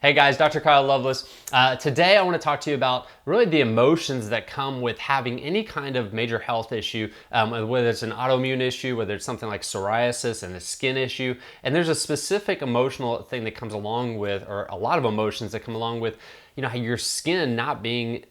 Hey guys, Dr. Kyle Loveless. Today I want to talk to you about really the emotions that come with having any kind of major health issue, whether it's an autoimmune issue, whether it's something like psoriasis and a skin issue. And there's a specific emotional thing that comes along with, or a lot of emotions that come along with, your skin not being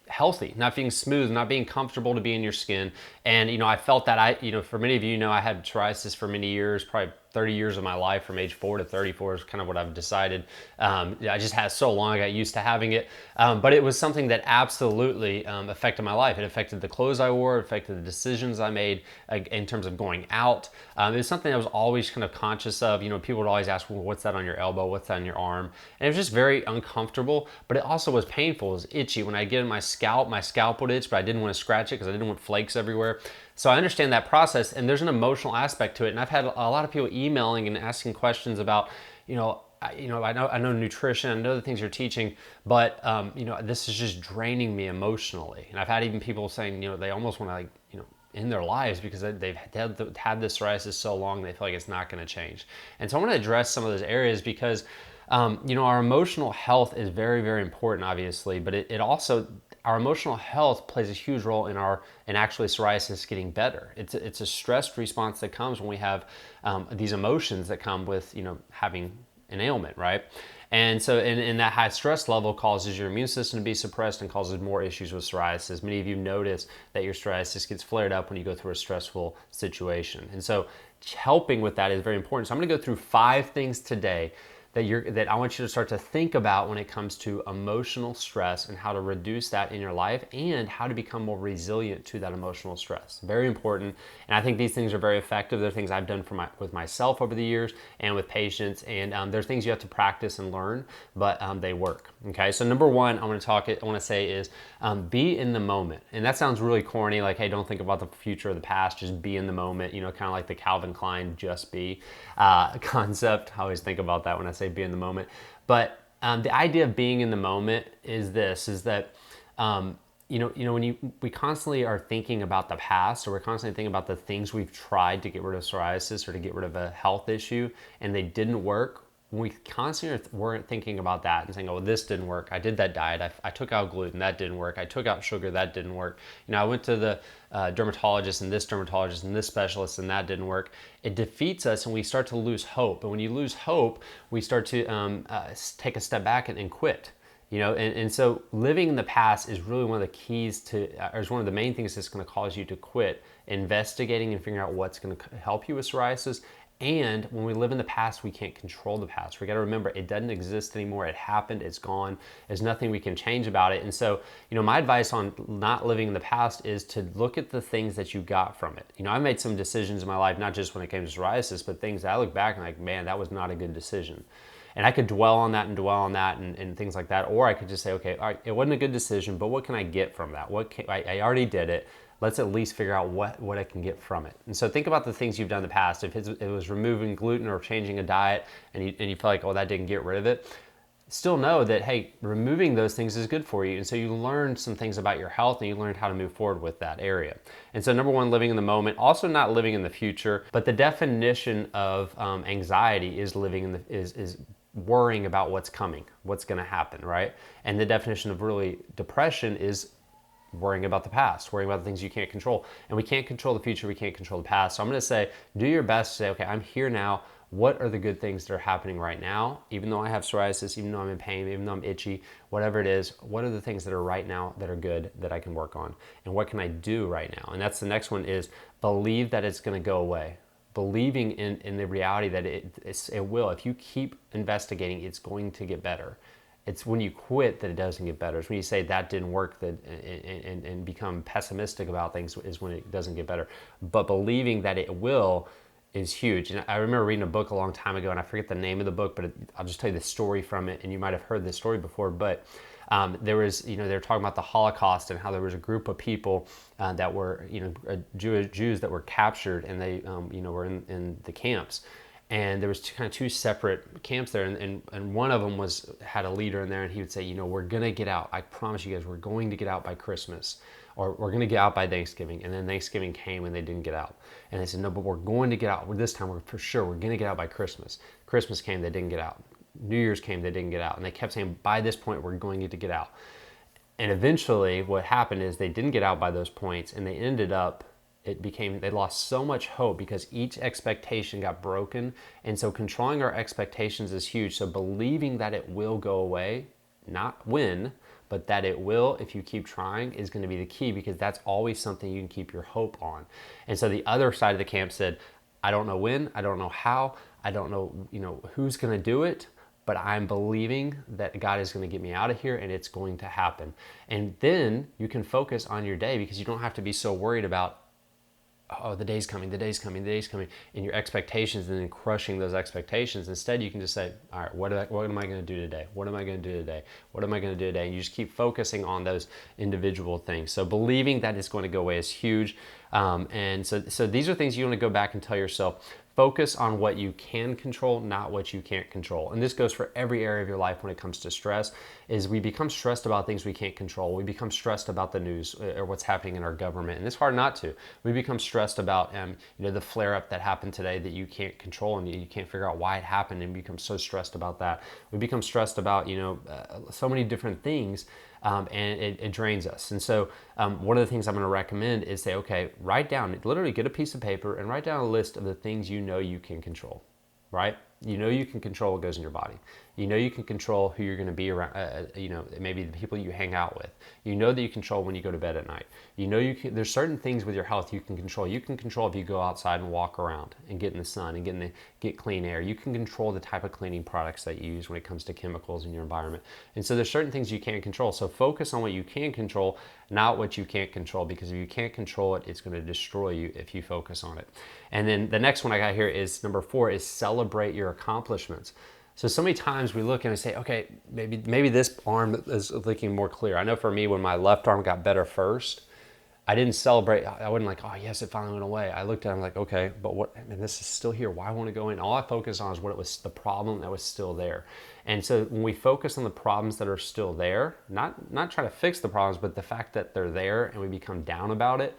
healthy, not being smooth, not being comfortable to be in your skin. And I felt that for many of you, I had psoriasis for many years, probably 30 years of my life, from age 4 to 34 is kind of what I've decided. I just had so long, I got used to having it. But it was something that absolutely affected my life. It affected the clothes I wore, it affected the decisions I made in terms of going out. It was something I was always kind of conscious of. People would always ask, well, what's that on your elbow? What's that on your arm? And it was just very uncomfortable, but it also was painful. It was itchy. When I get in my scalp would itch, but I didn't want to scratch it because I didn't want flakes everywhere. So I understand that process, and there's an emotional aspect to it. And I've had a lot of people emailing and asking questions about, I know nutrition, I know the things you're teaching, but this is just draining me emotionally. And I've had even people saying, they almost want to in their lives because they've had this psoriasis so long they feel like it's not going to change. And so I want to address some of those areas because our emotional health is very, very important, obviously, but it also, our emotional health plays a huge role in actually psoriasis getting better. It's a stress response that comes when we have these emotions that come with having an ailment, right? And so in that high stress level causes your immune system to be suppressed and causes more issues with psoriasis. Many of you notice that your psoriasis gets flared up when you go through a stressful situation. And so helping with that is very important. So I'm going to go through 5 things today that I want you to start to think about when it comes to emotional stress and how to reduce that in your life and how to become more resilient to that emotional stress. Very important. And I think these things are very effective. They're things I've done with myself over the years and with patients. And they're things you have to practice and learn, but they work. Okay. So number 1, I want to say is be in the moment. And that sounds really corny. Like, hey, don't think about the future or the past. Just be in the moment. Kind of like the Calvin Klein "just be" concept. I always think about that when I say be in the moment. But the idea of being in the moment is that when we constantly are thinking about the past, or we're constantly thinking about the things we've tried to get rid of psoriasis or to get rid of a health issue and they didn't work. When we constantly weren't thinking about that and saying, oh, this didn't work. I did that diet. I took out gluten. That didn't work. I took out sugar. That didn't work. I went to the dermatologist and this specialist and that didn't work. It defeats us and we start to lose hope. And when you lose hope, we start to take a step back and quit. And so living in the past is really one of the keys to, or is one of the main things that's going to cause you to quit investigating and figuring out what's going to help you with psoriasis. And when we live in the past, we can't control the past. We got to remember it doesn't exist anymore. It happened. It's gone. There's nothing we can change about it. And so, my advice on not living in the past is to look at the things that you got from it. I made some decisions in my life, not just when it came to psoriasis, but things that I look back and like, man, that was not a good decision. And I could dwell on that and things like that. Or I could just say, okay, all right, it wasn't a good decision, but what can I get from that? I already did it. Let's at least figure out what I can get from it. And so think about the things you've done in the past. If it was removing gluten or changing a diet and you feel like, oh, that didn't get rid of it, still know that, hey, removing those things is good for you. And so you learned some things about your health and you learned how to move forward with that area. And so number 1, living in the moment, also not living in the future, but the definition of anxiety is is worrying about what's coming, what's going to happen, right? And the definition of really depression is worrying about the past, worrying about the things you can't control. And we can't control the future, we can't control the past. So I'm going to say, do your best to say, okay, I'm here now. What are the good things that are happening right now? Even though I have psoriasis, even though I'm in pain, even though I'm itchy, whatever it is, what are the things that are right now that are good that I can work on? And what can I do right now? And that's the next one, is believe that it's going to go away. Believing in the reality that it will. If you keep investigating, it's going to get better. It's when you quit that it doesn't get better. It's when you say that didn't work and become pessimistic about things is when it doesn't get better. But believing that it will is huge. And I remember reading a book a long time ago, and I forget the name of the book, but I'll just tell you the story from it, and you might have heard this story before. But they were talking about the Holocaust and how there was a group of people that were, Jews that were captured, and they, were in the camps. And there was two separate camps there, and one of them had a leader in there, and he would say, we're gonna get out. I promise you guys, we're going to get out by Christmas, or we're gonna get out by Thanksgiving. And then Thanksgiving came, and they didn't get out. And they said, no, but we're going to get out. This time, we're gonna get out by Christmas. Christmas came, they didn't get out. New Year's came, they didn't get out. And they kept saying, by this point, we're going to get out. And eventually what happened is they didn't get out by those points, and they ended up, they lost so much hope because each expectation got broken. And so controlling our expectations is huge. So believing that it will go away, not when, but that it will, if you keep trying, is going to be the key, because that's always something you can keep your hope on. And so the other side of the camp said, I don't know when, I don't know how, I don't know, who's going to do it, but I'm believing that God is going to get me out of here, and it's going to happen. And then you can focus on your day, because you don't have to be so worried about, oh, the day's coming, the day's coming, the day's coming, and your expectations, and then crushing those expectations. Instead, you can just say, all right, what am I going to do today? What am I going to do today? What am I going to do today? And you just keep focusing on those individual things. So believing that it's going to go away is huge. And so these are things you want to go back and tell yourself. Focus on what you can control, not what you can't control. And this goes for every area of your life when it comes to stress, is we become stressed about things we can't control. We become stressed about the news or what's happening in our government. And it's hard not to. We become stressed about the flare-up that happened today that you can't control, and you can't figure out why it happened, and become so stressed about that. We become stressed about so many different things. And it drains us. And so one of the things I'm going to recommend is say, okay, write down, literally get a piece of paper and write down a list of the things you can control, right? You can control what goes in your body. You can control who you're going to be around, maybe the people you hang out with. That you control when you go to bed at night. There's certain things with your health you can control. You can control if you go outside and walk around and get in the sun and get clean air. You can control the type of cleaning products that you use when it comes to chemicals in your environment. And so there's certain things you can't control. So focus on what you can control, not what you can't control, because if you can't control it, it's going to destroy you if you focus on it. And then the next one I got here is number 4, is celebrate your accomplishments. So many times we look and we say, okay, maybe this arm is looking more clear. I know for me, when my left arm got better first, I didn't celebrate. I wasn't like, oh yes, it finally went away. I looked at it, I'm like, okay, but what, and this is still here. Why won't it go in? All I focus on is what it was, the problem that was still there. And so when we focus on the problems that are still there, not try to fix the problems, but the fact that they're there, and we become down about it,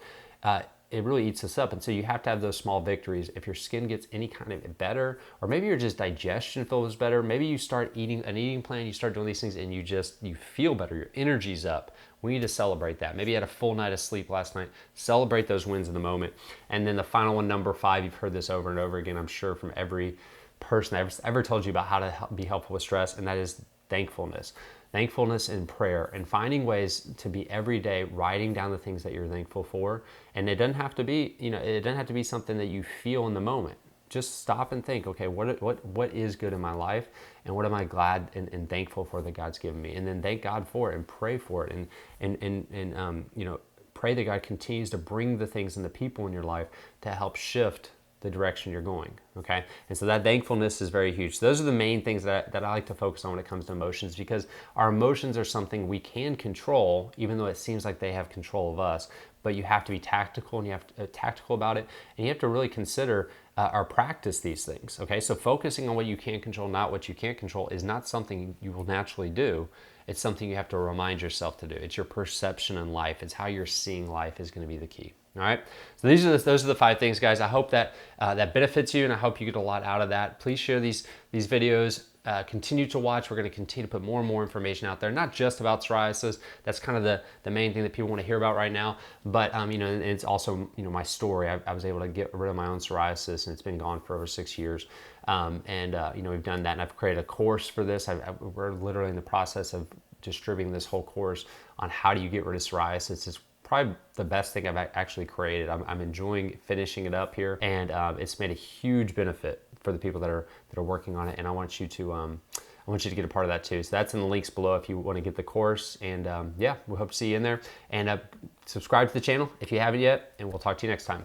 it really eats us up. And so you have to have those small victories. If your skin gets any kind of better, or maybe your just digestion feels better, maybe you start eating an eating plan, you start doing these things, and you feel better, your energy's up. We need to celebrate that. Maybe you had a full night of sleep last night. Celebrate those wins in the moment. And then the final one, number 5, you've heard this over and over again, I'm sure, from every person that's ever told you about how to be helpful with stress, and that is thankfulness. Thankfulness and prayer, and finding ways to be every day writing down the things that you're thankful for. And it doesn't have to be, it doesn't have to be something that you feel in the moment. Just stop and think, okay, what is good in my life, and what am I glad and thankful for that God's given me? And then thank God for it, and pray for it, and pray that God continues to bring the things and the people in your life to help shift the direction you're going, okay? And so that thankfulness is very huge. So those are the main things that I like to focus on when it comes to emotions, because our emotions are something we can control, even though it seems like they have control of us. But you have to be tactical, and you have to tactical about it, and you have to really consider or practice these things, okay? So focusing on what you can control, not what you can't control, is not something you will naturally do. It's something you have to remind yourself to do. It's your perception in life. It's how you're seeing life is going to be the key. All right. So those are the 5 things, guys. I hope that that benefits you, and I hope you get a lot out of that. Please share these videos. Continue to watch. We're going to continue to put more and more information out there, not just about psoriasis. That's kind of the main thing that people want to hear about right now. But and it's also my story. I was able to get rid of my own psoriasis, and it's been gone for over 6 years. We've done that, and I've created a course for this. We're literally in the process of distributing this whole course on how do you get rid of psoriasis. It's probably the best thing I've actually created. I'm enjoying finishing it up here, and it's made a huge benefit for the people that are working on it. And I want you to get a part of that too. So that's in the links below if you want to get the course. And we hope to see you in there. And subscribe to the channel if you haven't yet, and we'll talk to you next time.